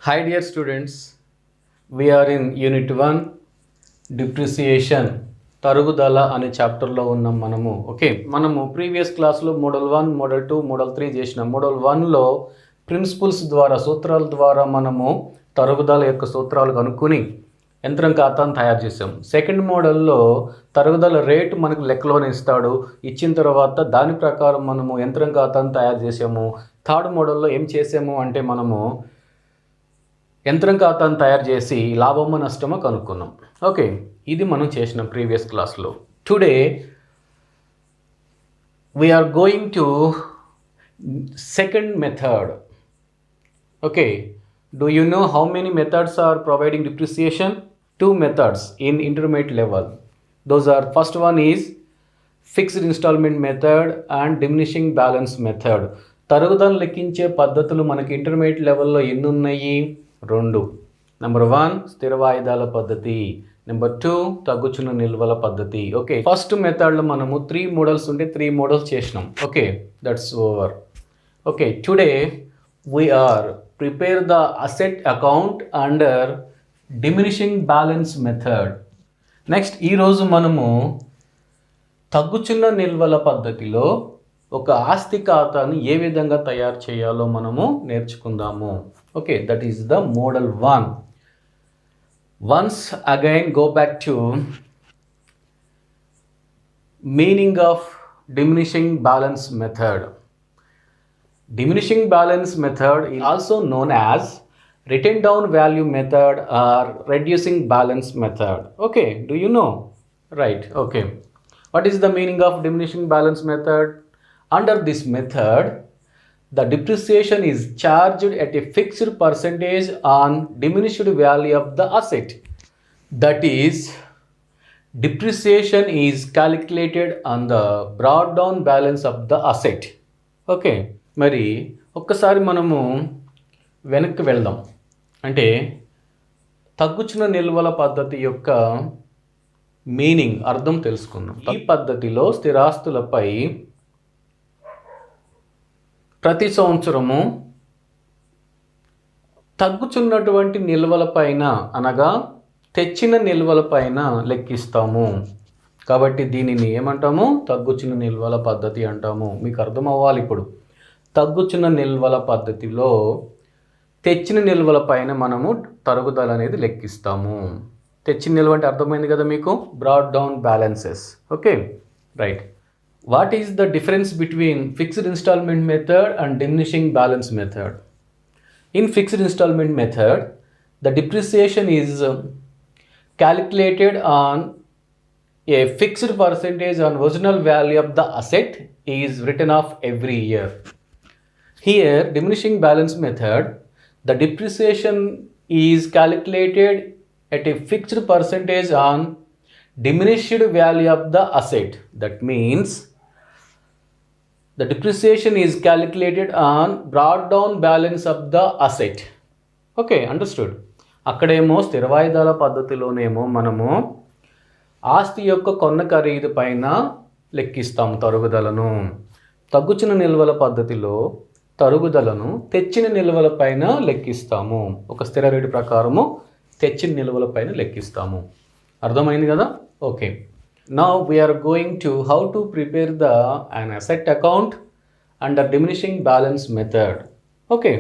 Hi dear students, we are in Unit 1 Depreciation తరుగుదల అనే చాప్టర్లో ఉన్నాం మనము ప్రీవియస్ క్లాస్లో మోడల్ 1, మోడల్ 2, మోడల్ 3 చేసినాం. మోడల్ 1లో ప్రిన్సిపల్స్ ద్వారా సూత్రాల ద్వారా మనము తరుగుదల యొక్క సూత్రాలు కనుక్కొని యంత్రం ఖాతాను తయారు చేసాం. సెకండ్ మోడల్లో తరుగుదల రేటు మనకు లెక్కలోనే ఇస్తాడు. ఇచ్చిన తర్వాత దాని ప్రకారం మనము యంత్రం ఖాతాను తయారు చేసాము. థర్డ్ మోడల్లో ఏం చేసాము అంటే మనము యంత్రం ఖాతాను తయారు చేసి లాభమో నష్టమో కనుక్కున్నాం. ఓకే, ఇది మనం చేసిన ప్రీవియస్ క్లాస్లో. Today we're going to second method. Okay, do you know how many methods are providing depreciation? 2 methods in intermediate level. Those are, first one is fixed installment method and diminishing balance method. తరుగుదలను లెక్కించే పద్ధతులు మనకి intermediate లెవెల్లో ఎన్ని ఉన్నాయి? 2. Number 1 స్థిర వాయిదాల పద్ధతి, number 2 తగ్గుచున్న నిల్వల పద్ధతి. ఓకే, ఫస్ట్ మెథడ్లో మనము 3 మోడల్స్ ఉంటే 3 మోడల్స్ చేసినాం. Okay, that's over. Okay, today we are prepare the asset account under diminishing balance method. Next ఈరోజు మనము తగ్గుచున్న నిల్వల పద్ధతిలో ఒక ఆస్తి ఖాతాను ఏ విధంగా తయారు చేయాలో మనము నేర్చుకుందాము. Okay, that is the model 1. Once again go back to meaning of diminishing balance method. Diminishing balance method is also known as written down value method or reducing balance method. Okay, do you know? Right, okay. What is the meaning of diminishing balance method? Under this method, the depreciation is charged at a fixed percentage on diminished value of the asset. That is, depreciation is calculated on the brought down balance of the asset. Okay. మరి ఒక్కసారి మనము వెనక్కి వెళ్దాం. అంటే తగ్గుచున్న నిల్వల పద్ధతి యొక్క meaning, అర్థం తెలుసుకుందాం. ఈ పద్ధతిలో స్థిరాస్తులపై ప్రతి సంవత్సరము తగ్గుచున్నటువంటి నిల్వల పైన, అనగా తెచ్చిన నిల్వల పైన లెక్కిస్తాము. కాబట్టి దీనిని ఏమంటాము? తగ్గుచున్న నిల్వల పద్ధతి అంటాము. మీకు అర్థం అవ్వాలి. ఇప్పుడు తగ్గుచున్న నిల్వల పద్ధతిలో తెచ్చిన నిల్వల పైన మనము తరుగుదల అనేది లెక్కిస్తాము. తెచ్చిన నిల్వ అంటే అర్థమైంది కదా మీకు? Brought down balances. Okay, right. What is the difference between fixed instalment method and diminishing balance method? In fixed instalment method the depreciation is calculated on a fixed percentage on original value of the asset is written off every year. Here, diminishing balance method, the depreciation is calculated at a fixed percentage on diminished value of the asset. That means the depreciation is calculated on brought down balance of the asset. Okay, understood? అక్కడేమో స్థిర వాయిదాల పద్ధతిలోనేమో మనము ఆస్తి యొక్క కొన్న ఖరీదు పైన లెక్కిస్తాము తరుగుదలను. తగ్గుచున్న నిల్వల పద్ధతిలో తరుగుదలను తెచ్చిన నిల్వల పైన లెక్కిస్తాము. ఒక స్థిర రేటు ప్రకారము తెచ్చిన నిల్వల పైన లెక్కిస్తాము. అర్థమైంది కదా? Okay, now we are going to how to prepare the an asset account under diminishing balance method. Okay,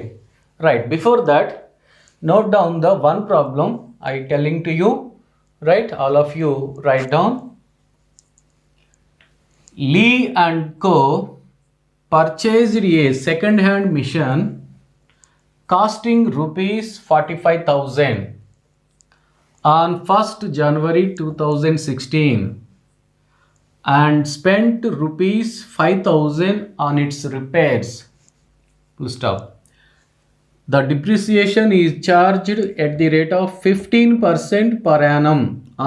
right. Before that, note down the one problem I telling to you. Right, all of you write down. Lee and Co purchased a second hand machine costing rupees 45,000 on 1st January 2016 and spent rupees 5,000 on its repairs. Full stop. The depreciation is charged at the rate of 15% per annum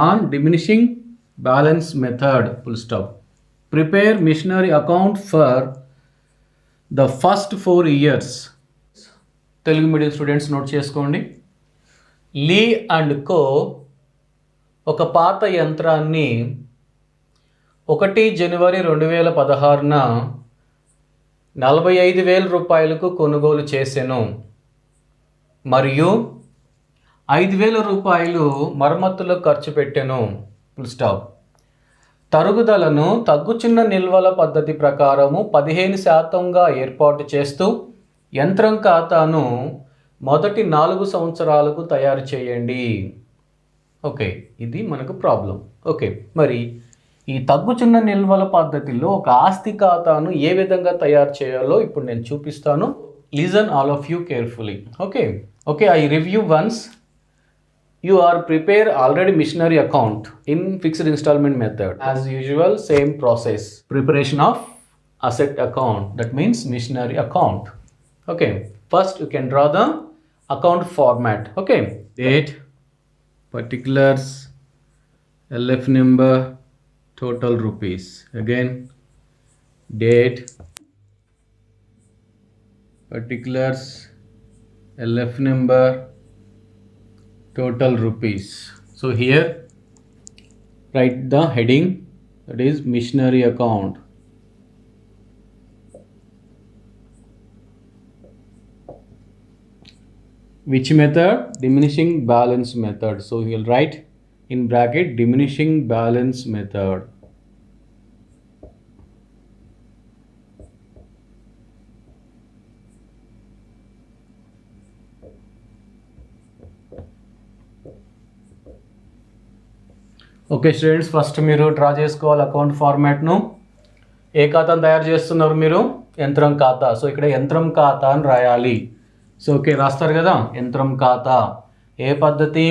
on diminishing balance method. Full stop. Prepare machinery account for the first 4 years. Telugu medium students note చేసుకోండి. లీ and co ఒక పాత యంత్రాన్ని 1 జనవరి 2016న 45,000 రూపాయలకు కొనుగోలు చేసెను. మరియు 5,000 రూపాయలు మరమ్మతులకు ఖర్చు పెట్టెను. Full stop. తరుగుదలను తగ్గుచున్న నిల్వల పద్ధతి ప్రకారము 15%గా ఏర్పాటు చేస్తూ యంత్రం ఖాతాను మొదటి 4 సంవత్సరాలకు తయారు చేయండి. ఓకే, ఇది మనకు ప్రాబ్లం. ఓకే, మరి ఈ తగ్గుచున్న నిల్వల పద్ధతిలో ఒక ఆస్తి ఖాతాను ఏ విధంగా తయారు చేయాలో ఇప్పుడు నేను చూపిస్తాను. Listen all of you carefully. Okay, I review once. You are prepare already missionary account in fixed installment method. As usual, same process. Preparation of asset account. That means missionary account. Okay. First, you can draw the account format. Okay. Date, particulars, LF number, total rupees. Again, date, particulars, LF number, total rupees. So here write the heading, that is missionary account. Which method? Diminishing balance method. So you will write in bracket diminishing balance method. Okay students, first మీరు draw చేసుకోవాలి account ఫార్మాట్ను. ఏ ఖాతాను తయారు చేస్తున్నారు మీరు? యంత్రం ఖాతా. So ఇక్కడ యంత్రం ఖాతా అని రాయాలి. సో ఓకే, రాస్తారు కదా. యంత్రం ఖాతా ఏ పద్ధతి?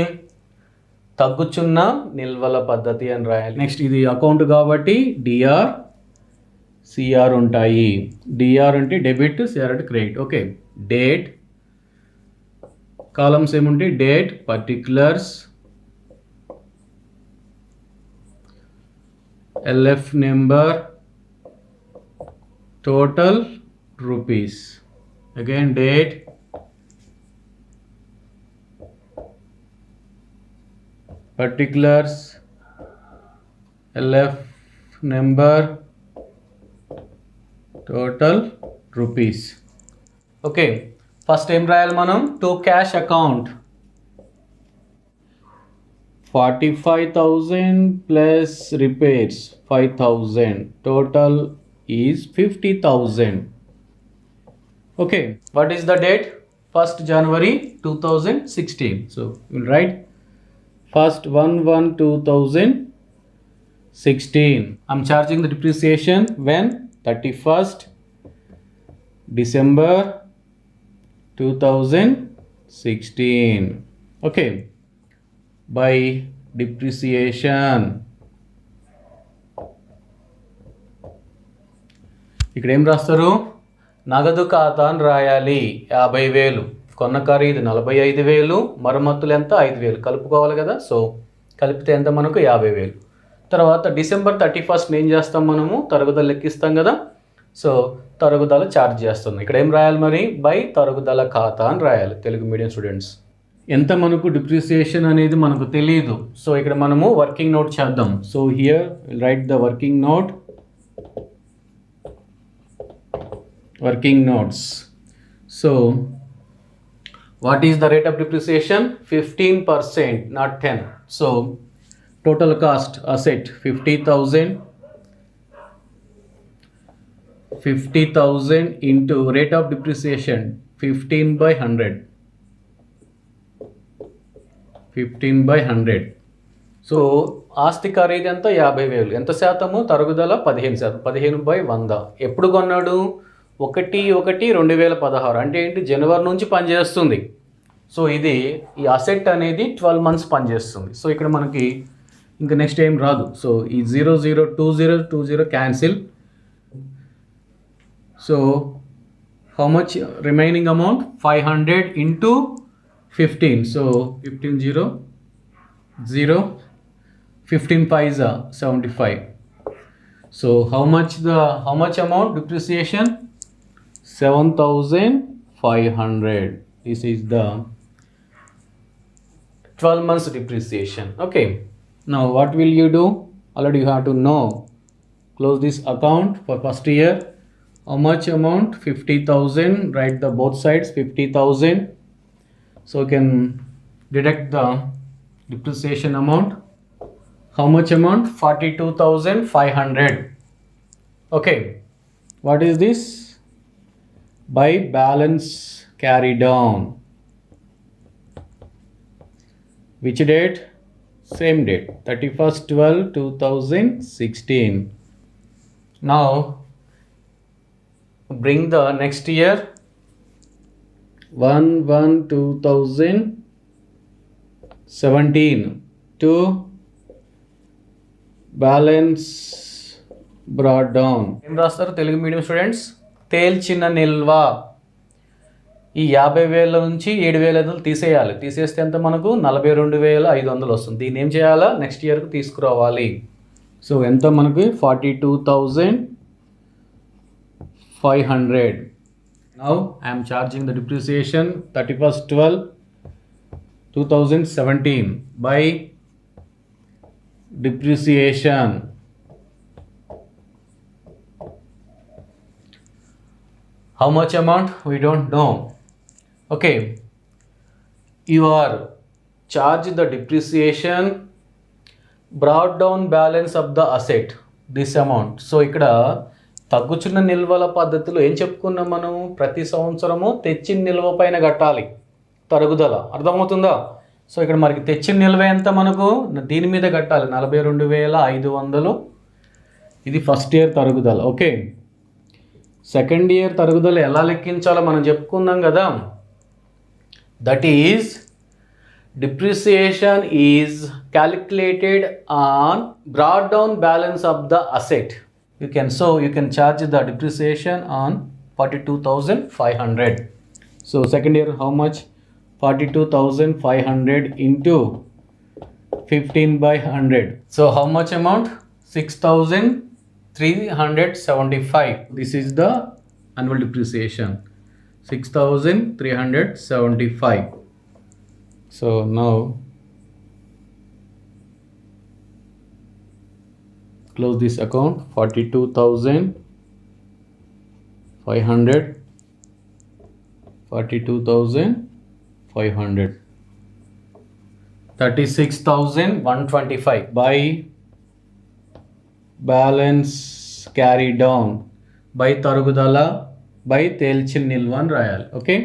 తగ్గుచున్న నిల్వల పద్ధతి అని రాయాలి. నెక్స్ట్ ఇది అకౌంట్ కాబట్టి డిఆర్ సిఆర్ ఉంటాయి. డిఆర్ అంటే డెబిట్, సిఆర్ అంటే క్రెడిట్. ఓకే, డేట్ కాలమ్స్ ఏముంటాయి? Date, particulars, LF number, total rupees. Again date, particulars, LF number, total rupees. Okay, first time రాయాలి మనం. To cash account 45,000 plus repairs 5,000, total is 50,000. Okay, what is the date? 1st January 2016. So we'll write 1st 1/1/2016. I'm charging the depreciation when? 31st December 2016. Okay, by depreciation. ఇక్కడ ఏం రాస్తారు? నగదు ఖాతా అని రాయాలి. 50,000 కొన్న ఖరీదు 45,000, మరమ్మతులు ఎంత? 5,000 కలుపుకోవాలి కదా. సో కలిపితే ఎంత మనకు? 50,000. తర్వాత డిసెంబర్ 31st ఏం చేస్తాం మనము? తరుగుదల లెక్కిస్తాం కదా. సో తరుగుదల ఛార్జ్ చేస్తుంది. ఇక్కడ ఏం రాయాలి మరి? బై తరుగుదల ఖాతా అని రాయాలి. తెలుగు మీడియం స్టూడెంట్స్, ఎంత మనకు డిప్రిసియేషన్ అనేది మనకు తెలియదు. సో ఇక్కడ మనము వర్కింగ్ నోట్ చేద్దాం. So here right the working note. Working notes. So what is the rate of depreciation? 15%, not 10. So total cost asset 50,000 into rate of depreciation 15/100. 15/100. So ఆస్తి ఖరీదు ఎంత? 50,000. ఎంత శాతము? తరుగుదల 15%. 15/100. ఎప్పుడు కొన్నాడు? 1/1/2016. అంటే ఏంటి? జనవరి నుంచి పనిచేస్తుంది. సో ఇది ఈ అసెట్ అనేది 12 months పనిచేస్తుంది. సో ఇక్కడ మనకి ఇంకా నెక్స్ట్ ఏం రాదు. సో ఈ 002020 cancel. So how much remaining amount? 500 into 15. So 15 0 0 15 5s are 75. So how much amount depreciation? 7,500. This is the 12 months depreciation. Okay, now what will you do? Already you have to know. Close this account for first year. How much amount? 50,000. Write the both sides 50,000. So you can deduct the depreciation amount. How much amount? 42,500. Okay, what is this? By balance carried on. Which date? Same date, 31st/12/2016. Now bring the next year, 1/1/2017 to balance brought down. ఏం రాస్తారు Telugu medium students? తేల్చిన నిల్వ. ఈ 50,000 నుంచి 7,500 తీసేయాలి. తీసేస్తే ఎంత మనకు? 42,500 వస్తుంది. దీన్ని ఏం చేయాలా? నెక్స్ట్ ఇయర్కి తీసుకురావాలి. సో ఎంత మనకి? 42,500. Now I'm charging the depreciation 31st/12/2017 by depreciation. How much amount? We don't know. Okay, you are charged the depreciation, brought down balance of the asset, this amount. So ఇక్కడ తగ్గుచున్న నిల్వల పద్ధతిలో ఏం చెప్పుకున్నాం మనం? ప్రతి సంవత్సరము తెచ్చిన నిల్వ పైన కట్టాలి తరుగుదల. అర్థమవుతుందా? సో ఇక్కడ మనకి తెచ్చిన నిల్వ ఎంత మనకు? దీని మీద కట్టాలి 42,500. ఇది ఫస్ట్ ఇయర్ తరుగుదల. ఓకే, సెకండ్ ఇయర్ తరుగుదల ఎలా లెక్కించాలో మనం చెప్పుకుందాం కదా. That is depreciation is calculated on brought down balance of the asset. You can charge the depreciation on 42,500. So second year how much? 42,500 into 15/100. So how much amount? 6,375. This is the annual depreciation, 6,375. So now close this account. 42,500, 42,500, 36,125 by balance carried down by తరుగుదల by తేల్చిన నిల్వ అని రాయాలి. Okay,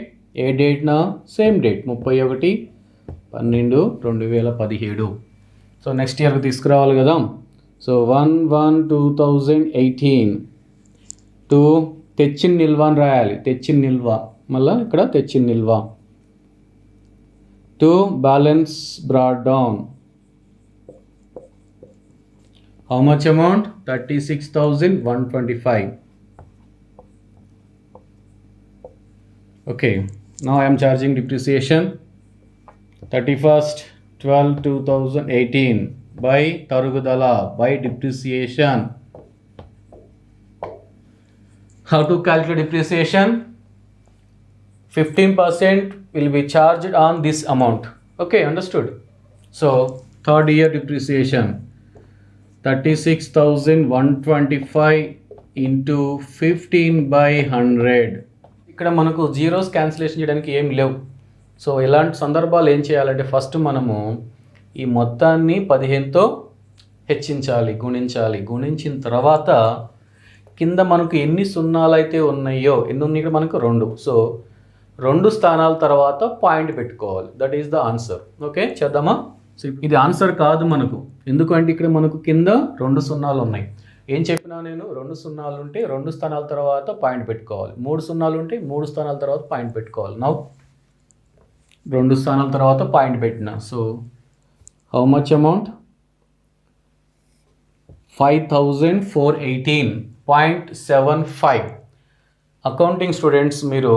ఏ date నా? Same date 31/12/2017. So next ఇయర్కి తీసుకురావాలి కదా. So 1/1/2018 to తెచ్చిన నిల్వ అని రాయాలి. తెచ్చిన నిల్వ, మళ్ళీ ఇక్కడ తెచ్చిన నిల్వ to balance brought down. How much amount? 36,125. Okay, now I am charging depreciation 31st/12/2018 by tarugudala by depreciation. How to calculate depreciation? 15% will be charged on this amount. Okay, understood? So third year depreciation 36,125 into 15/100. ఇక్కడ మనకు zeros cancellation చేయడానికి ఏం లేవు. So ఇలాంటి సందర్భాలు ఏం చేయాలంటే first మనము ఈ మొత్తాన్ని 15తో హెచ్చించాలి, గుణించాలి. గుణించిన తర్వాత కింద మనకు ఎన్ని సున్నాలు అయితే ఉన్నాయో, ఎన్ని ఉన్నాయి ఇక్కడ మనకు? 2. సో 2 స్థానాల తర్వాత పాయింట్ పెట్టుకోవాలి. That is the answer. Okay, చేద్దామా? సో ఇది ఆన్సర్ కాదు మనకు, ఎందుకంటే ఇక్కడ మనకు కింద 2 సున్నాలు ఉన్నాయి. ఏం చెప్పినా నేను? 2 సున్నాలు ఉంటే 2 స్థానాల తర్వాత పాయింట్ పెట్టుకోవాలి. 3 సున్నాలు ఉంటే 3 స్థానాల తర్వాత పాయింట్ పెట్టుకోవాలి. నౌ 2 స్థానాల తర్వాత పాయింట్ పెట్టిన. So how much amount? 5,418.75. Accounting students మీరు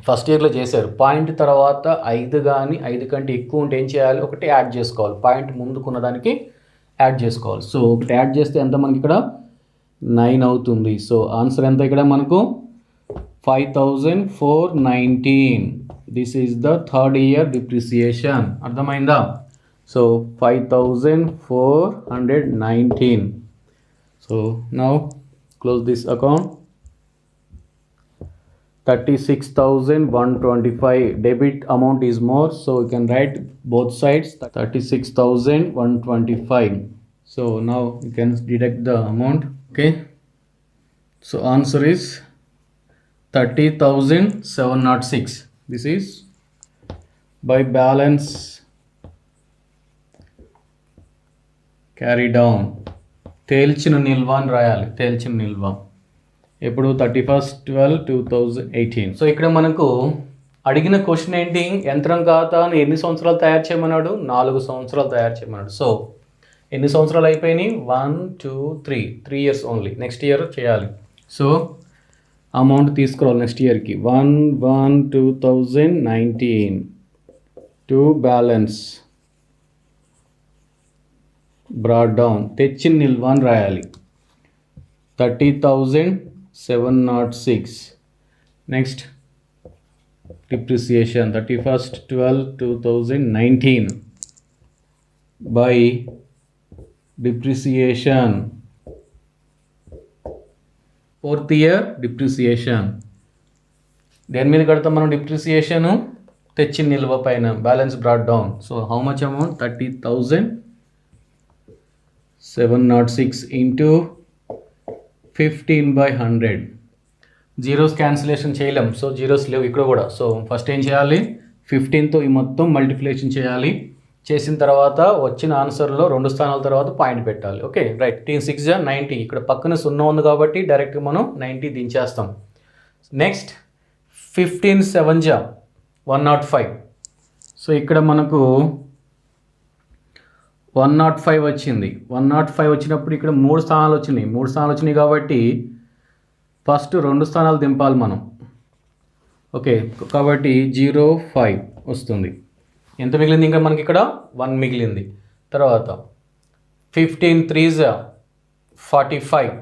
ఫస్ట్ ఇయర్లో చేశారు. పాయింట్ తర్వాత 5 కానీ 5 కంటే ఎక్కువ ఉంటే ఏం చేయాలి? ఒకటి యాడ్ చేసుకోవాలి. పాయింట్ ముందుకున్న దానికి యాడ్ చేసుకోవాలి. సో ఒకటి యాడ్ చేస్తే ఎంత మనకి ఇక్కడ? 9 అవుతుంది. సో ఆన్సర్ ఎంత ఇక్కడ మనకు? 5,419. This is the third year depreciation. అర్థమైందా? So 5,419. So now close this account. 36,125. Debit amount is more, so you can write both sides 36,125. So now you can deduct the amount. Okay, so answer is 30,706. This is by balance carry down. తేల్చిన నిల్వ అని రాయాలి. తేల్చిన నిల్వ ఎప్పుడు 31/12/2018. So ఇక్కడ మనకు అడిగిన క్వశ్చన్ ఏంటి, యంత్రం ఖాతాను ఎన్ని సంవత్సరాలు తయారు చేయమన్నాడు? 4 సంవత్సరాలు తయారు చేయమన్నాడు. సో ఎన్ని సంవత్సరాలు అయిపోయినాయి? 1 2 3 ఇయర్స్ ఓన్లీ. నెక్స్ట్ ఇయర్ చేయాలి. సో అమౌంట్ తీసుకురావాలి నెక్స్ట్ ఇయర్కి. 1/1/2019 టు బ్యాలెన్స్ బ్రాడ్ డౌన్. తెచ్చిన నిల్వ అని రాయాలి. 30,706. Next depreciation 31/12/2019 by depreciation 4th year depreciation. దేని మీద కడతాం మనం డిప్రిసియేషన్? తెచ్చిన నిల్వ పైన balance broad down. So how much amount? 30,706 into 15/100. Zeros cancellation చేయలేం, సో జీరోస్ లేవు ఇక్కడ కూడా. సో ఫస్ట్ ఏం చేయాలి? 15తో ఈ మొత్తం మల్టిప్లికేషన్ చేయాలి. చేసిన తర్వాత వచ్చిన ఆన్సర్లో 2 స్థానాల తర్వాత పాయింట్ పెట్టాలి. Okay right. 6 90. ఇక్కడ పక్కన 0 ఉంది కాబట్టి డైరెక్ట్గా మనం 90 దించేస్తాం. నెక్స్ట్ 15 7 105. సో ఇక్కడ మనకు 105 వచ్చింది. 105 వచ్చినప్పుడు ఇక్కడ 3 స్థానాలు వచ్చినాయి. 3 స్థానాలు వచ్చినాయి కాబట్టి ఫస్ట్ 2 స్థానాలు దింపాలి మనం. ఓకే కాబట్టి 05 వస్తుంది. ఎంత మిగిలింది? ఇంకా మనకి ఇక్కడ 1 మిగిలింది. తర్వాత 15 3 45.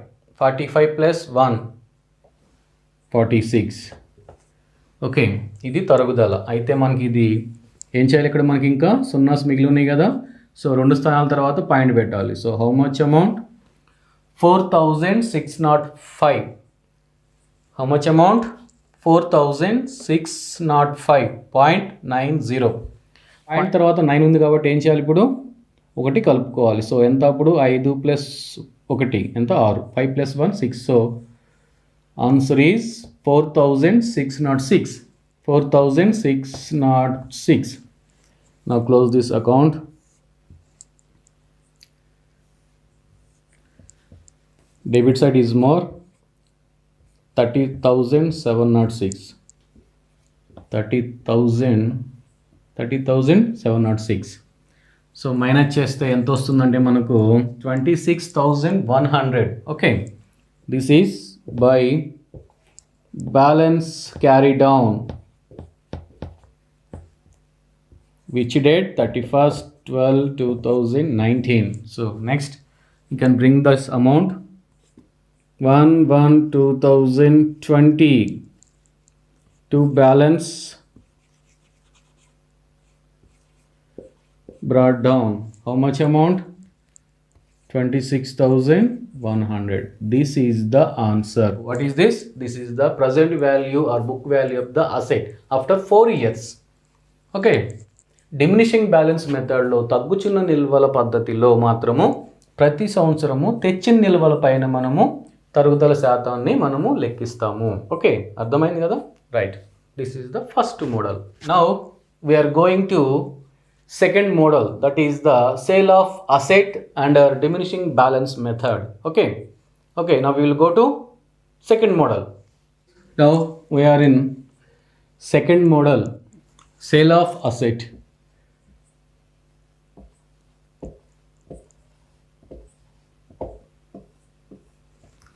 45 ప్లస్ 1 46. ఓకే ఇది తరుగుదల. అయితే మనకి ఇది ఏం చేయాలి? ఇక్కడ మనకి ఇంకా 0 మిగిలి ఉన్నాయి కదా. సో 2 స్థానాల తర్వాత పాయింట్ పెట్టాలి. So how much amount? 4,605. How much amount? 4,605.90. Point తర్వాత 9 ఉంది కాబట్టి ఏం చేయాలి? ఇప్పుడు 1 కలుపుకోవాలి. సో ఎంత అప్పుడు? 5 ప్లస్ 1 ఎంత? 6. 5 plus 1 6. So answer is 4,606. 4,606. Now close this account. Debit side is more, 30,706. 30,706. So minus చేస్తే ఎంత వస్తుందంటే మనకు 26,100. Okay this is by balance carry down which date 31/12/2019. So next you can bring this amount 1/1/2020 to balance brought down. How much amount? 26,100. This is the answer. What is this? This is the present value or book value of the asset after 4 years. Okay. Diminishing balance మెథడ్లో తగ్గుచున్న నిల్వల పద్ధతిలో మాత్రము ప్రతి సంవత్సరము తెచ్చిన నిల్వల పైన మనము తరుగుదల శాతాన్ని మనము లెక్కిస్తాము. ఓకే అర్థమైంది కదా? Right. This is the first model. Now we are going to second model, that is the sale of asset under diminishing balance method. Okay okay now we will go to second model. Now we're in second model, sale of asset.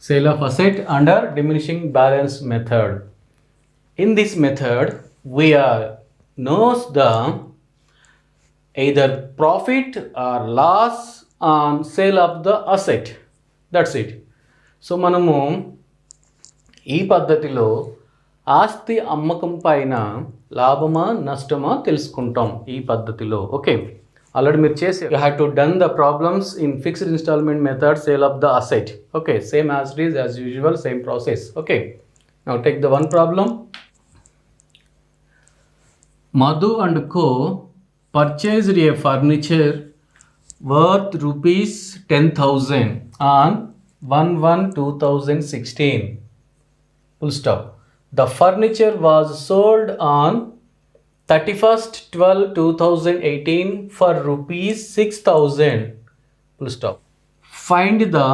Sale of asset under diminishing balance method. In this method, we knows the either profit or loss on sale of the asset. That's it. So మనము ఈ పద్ధతిలో ఆస్తి అమ్మకం పైన లాభమా నష్టమా తెలుసుకుంటాం ఈ పద్ధతిలో. ఓకే ఆల్రెడీ మీరు చేసి you have to done the problems in fixed instalment method sale of the asset. Okay same as it is as usual, same process. Okay now take the one problem. Madhu and Co. purchased a furniture worth rupees 10,000 on 1/1/2016. Full stop. The furniture was sold on 31/12/2018 for rupees 6,000. Full stop. Find the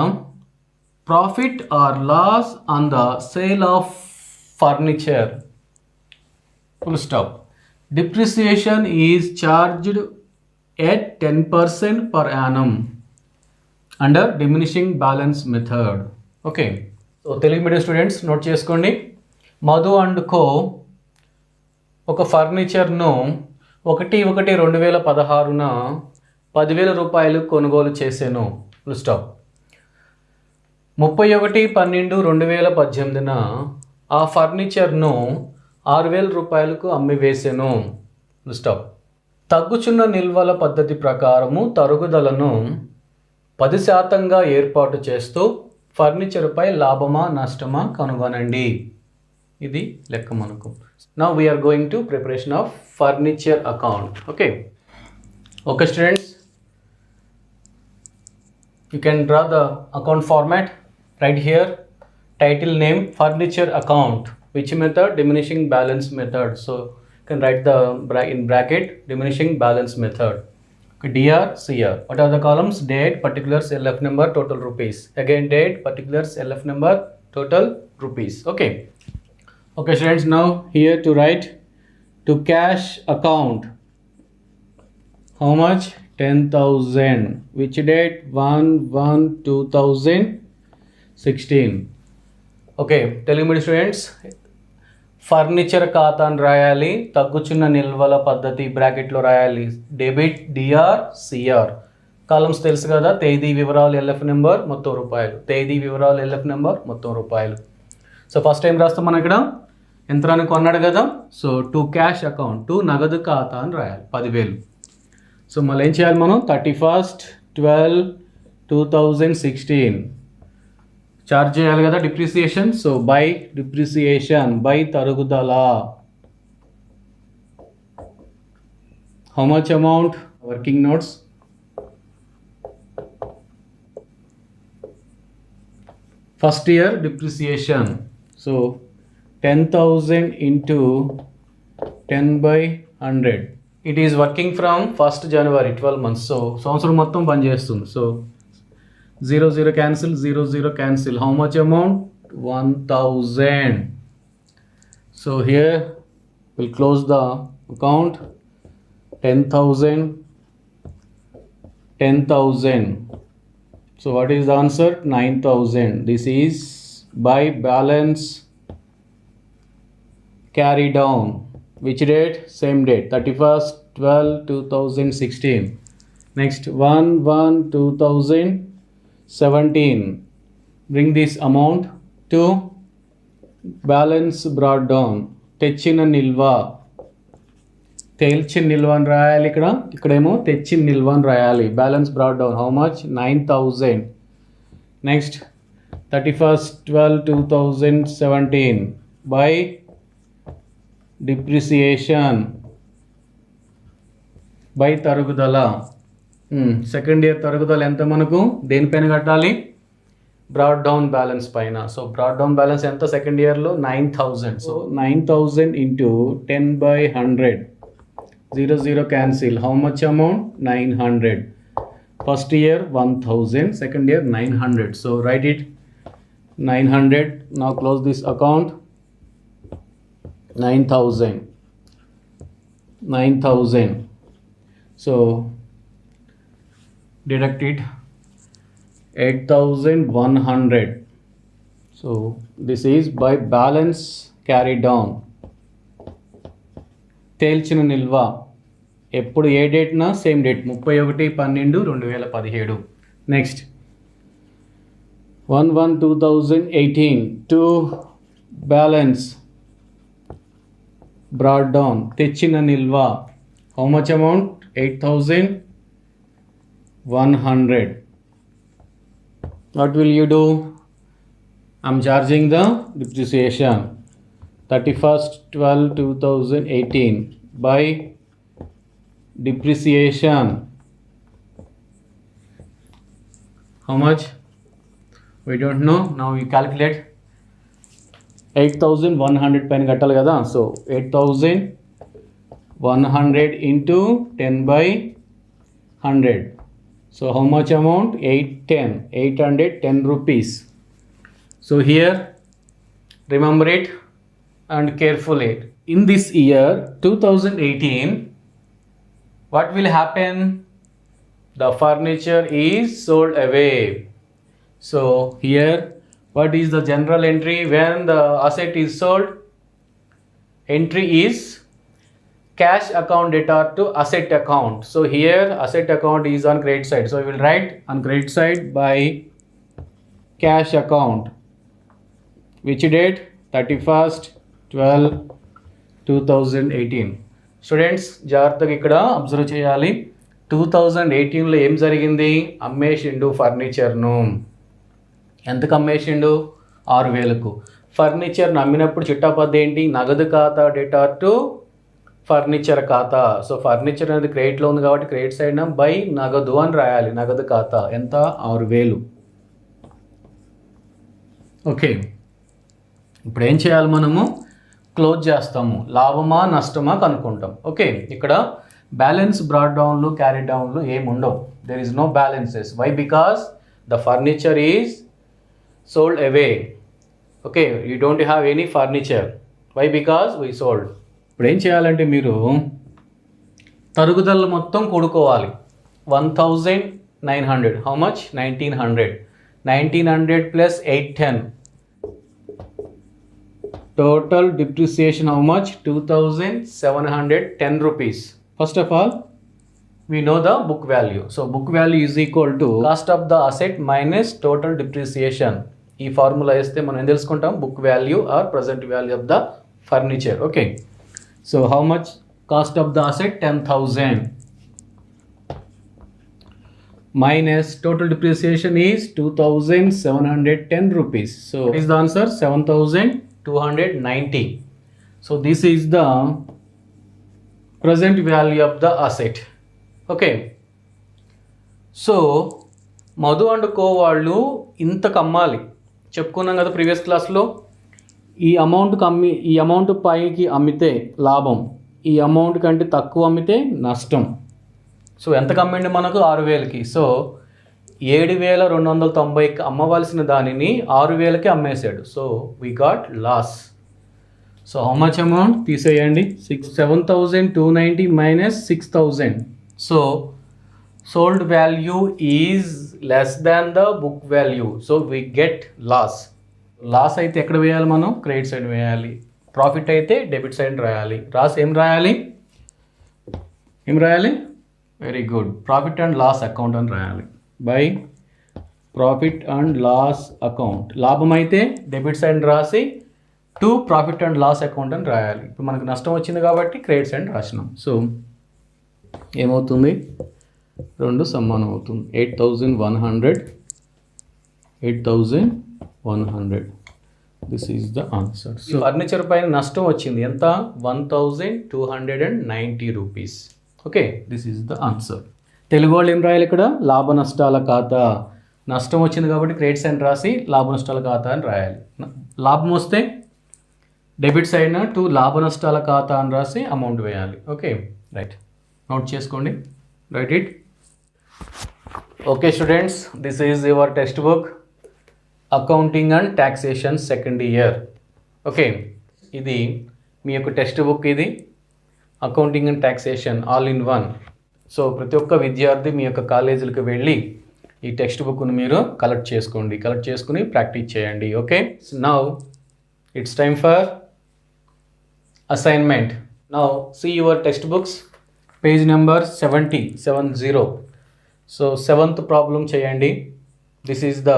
profit or loss on the sale of furniture. Full stop. Depreciation is charged at 10% per annum under diminishing balance method. Okay. So Telugu medium students note చేసుకోండి. Madhu and co ఒక ఫర్నిచర్ను 1/1/2016న 10,000 రూపాయలు కొనుగోలు చేశాను. Full stop. 31/12/2018న ఆ ఫర్నిచర్ను 6,000 రూపాయలకు అమ్మివేశాను. Full stop. తగ్గుచున్న నిల్వల పద్ధతి ప్రకారము తరుగుదలను 10% ఏర్పాటు చేస్తూ ఫర్నిచర్పై లాభమా నష్టమా కనుగొనండి. ఇది లెక్క మనకు. Now we are going to preparation of furniture account. Okay students, you can draw the account format right here. Title name furniture account. Which method? Diminishing balance method. So you can write the in bracket diminishing balance method. Okay, DR CR. What are the columns? Date, particulars, LF number, total rupees. Again date, particulars, LF number, total rupees. Okay students, now here to write to cash account. How much? 10,000. Which date? 1/1/2016. Okay, Telugu medium students, furniture ఖాతాను రాయాలి. తగ్గుచున్న నిల్వల పద్ధతి బ్రాకెట్లో రాయాలి. Debit DR CR. Columns తెలుసు కదా. తేదీ వివరాలు ఎల్ఎఫ్ నెంబర్ మొత్తం రూపాయలు. తేదీ వివరాలు ఎల్ఎఫ్ నెంబర్ మొత్తం రూపాయలు. సో ఫస్ట్ టైం రాస్తాం మనం ఇక్కడ. యంత్రాన్ని కొన్నాడు కదా. So to cash account, to నగదు ఖాతా అని రాయాలి 10,000. సో మళ్ళీ ఏం చేయాలి మనం? 31/12/2016 చార్జ్ చేయాలి కదా depreciation. So by depreciation, by తరుగుదల. How much amount? Working notes. First year depreciation. So 10,000 into 10/100. It is working from 1st January 12 months. So సంవత్సరం మొత్తం పనిచేస్తుంది. So 0 cancel, 0 cancel. How much amount? 1,000. So here we'll close the account. 10,000. So what is the answer? 9,000. This is by balance carry down. Which date? Same date, 31/12/2016. Next 1/1/2017. Bring this amount to balance brought down. తెచ్చిన నిల్వ. తేల్చిన నిల్వ అని రాయాలి ఇక్కడ. ఇక్కడేమో తెచ్చిన నిల్వ అని రాయాలి. Balance brought down. How much? 9,000. Next 31/12/2017 by depreciation, by తరుగుదల. సెకండ్ ఇయర్ తరుగుదల ఎంత మనకు? దేనిపైన కట్టాలి? బ్రాట్ డౌన్ బ్యాలెన్స్ పైన. సో బ్రాట్ డౌన్ బ్యాలెన్స్ ఎంత సెకండ్ ఇయర్లో? 9,000. So 9,000 into 10/100. 0 cancel. How much amount? 900. First year 1,000, second year 900. So write it 900. Now close this account. 9,000. So deduct it. 8,100. So this is by balance carry down. తేల్చిన నిల్వ ఎప్పుడు? ఏ డేట్నా? Same date 31/12/2017. Next 1/1/2018 to balance brought down. తెచ్చిన నిల్వ. How much amount? 8,100. What will you do? I'm charging the depreciation. 31/12/2018 by depreciation. How much? We don't know. Now we calculate. 8,100 పైన కట్టాలి కదా, so 8,100 into 10 by 100. So how much amount? 810 rupees. So here remember it and carefully. In this year 2018, what will happen? The furniture is sold away. So here what is the general entry when the asset is sold? Entry is cash account debtor to asset account. So here asset account is on credit side. So we will write on credit side by cash account. Which date? 31st 12 2018. Students జాగ్రత్తగా ఇక్కడ observe చేయాలి. 2018లో ఏం జరిగింది? అమ్మేసిండు ఫర్నిచర్ను. ఎంతకు అమ్మేసిండు? 6,000కు. ఫర్నిచర్ను అమ్మినప్పుడు చిట్టాపద్దు ఏంటి? నగదు ఖాతా డెటార్ టు ఫర్నిచర్ ఖాతా. సో ఫర్నిచర్ అనేది క్రెడిట్లో ఉంది కాబట్టి క్రెడిట్ సైడ్ బై నగదు అని రాయాలి. నగదు ఖాతా ఎంత? 6,000. ఓకే, ఇప్పుడు ఏం చేయాలి? మనము క్లోజ్ చేస్తాము. లాభమా నష్టమా కనుక్కుంటాం. ఓకే, ఇక్కడ బ్యాలెన్స్ బ్రాడ్ డౌన్లు క్యారీ డౌన్లు ఏముండవు. There is no balances. Why? Because the furniture is sold away. Okay, you don't have any furniture. Why? Because we sold. ఇప్పుడు ఏం చేయాలంటే మీరు తరుగుదల మొత్తం కూడుకోవాలి. 1,900. How much? 1,900. 1,900 plus 810. Total depreciation how much? 2,710 rupees. First of all, we know the book value. So book value is equal to cost of the asset minus total depreciation. ఈ formula వేస్తే మనం ఏం తెలుసుకుంటాం? Book value or present value of the furniture. Okay, so how much cost of the asset? 10,000 minus total depreciation is 2,710 rupees. So what is the answer? 7,290. So this is the present value of the asset. Okay, so Madhu and co వాళ్ళు ఇంతకు అమ్మాలి చెప్పుకున్నాం కదా previous క్లాస్లో. ఈ amount పైకి అమ్మితే లాభం, ఈ అమౌంట్ కంటే తక్కువ అమ్మితే నష్టం. సో ఎంతకు అమ్మిండి? మనకు 6,000కి. సో 7,290కి అమ్మవలసిన దానిని 6,000కి అమ్మేశాడు. So we got loss. So how much amount? తీసేయండి. 7,290 minus 6,000. So sold value is less than the book value. So we get loss. Loss అయితే ఎక్కడ వేయాలి మనం? క్రెడిట్ సైడ్ వేయాలి. ప్రాఫిట్ అయితే డెబిట్ సైడ్ రాయాలి. రాస్ ఏం రాయాలి? Very good. Profit and loss account అని రాయాలి. By profit and loss account. లాభం అయితే డెబిట్ సైడ్ రాసి to profit and loss account అని రాయాలి. ఇప్పుడు మనకు నష్టం వచ్చింది కాబట్టి క్రెడిట్ సైడ్ రాసినాం. సో ఏమవుతుంది? 2 సమానం అవుతుంది. 8,100. This is the answer. So furniture పైన నష్టం వచ్చింది ఎంత? 1,290 rupees. Okay, this is the answer. Telugu వాళ్ళు ఏం రాయాలి ఇక్కడ? లాభ నష్టాల ఖాతా. నష్టం వచ్చింది కాబట్టి క్రెడిట్ సైడ్ రాసి లాభ నష్టాల ఖాతా అని రాయాలి. లాభం వస్తే డెబిట్ సైడ్ టు లాభ నష్టాల ఖాతా అని రాసి అమౌంట్ వేయాలి. Okay, right. నోట్ చేసుకోండి. Right it. Okay students, this is your text book accounting and taxation second year. Okay, ఇది మీ యొక్క టెక్స్ట్ బుక్. ఇది accounting and taxation all in one. So ప్రతి ఒక్క విద్యార్థి మీ యొక్క కాలేజీలకు వెళ్ళి ఈ టెక్స్ట్ బుక్ను మీరు కలెక్ట్ చేసుకుని ప్రాక్టీస్ చేయండి. Okay, now it's time for assignment. Now see your text books, page number 70. So 7th problem చేయండి. This is the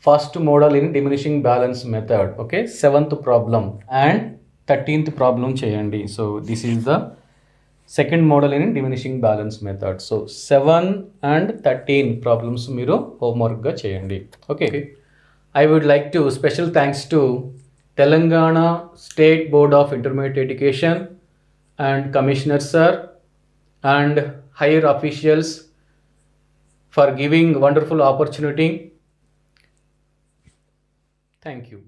first model in diminishing balance method. Okay, 7th problem and 13th problem చేయండి. So this is the second model in diminishing balance method. So 7 and 13 ప్రాబ్లమ్స్ మీరు హోంవర్క్గా చేయండి. Okay, I would like to special thanks to Telangana state board of intermediate education and Commissioner sir and higher officials for giving wonderful opportunity. Thank you.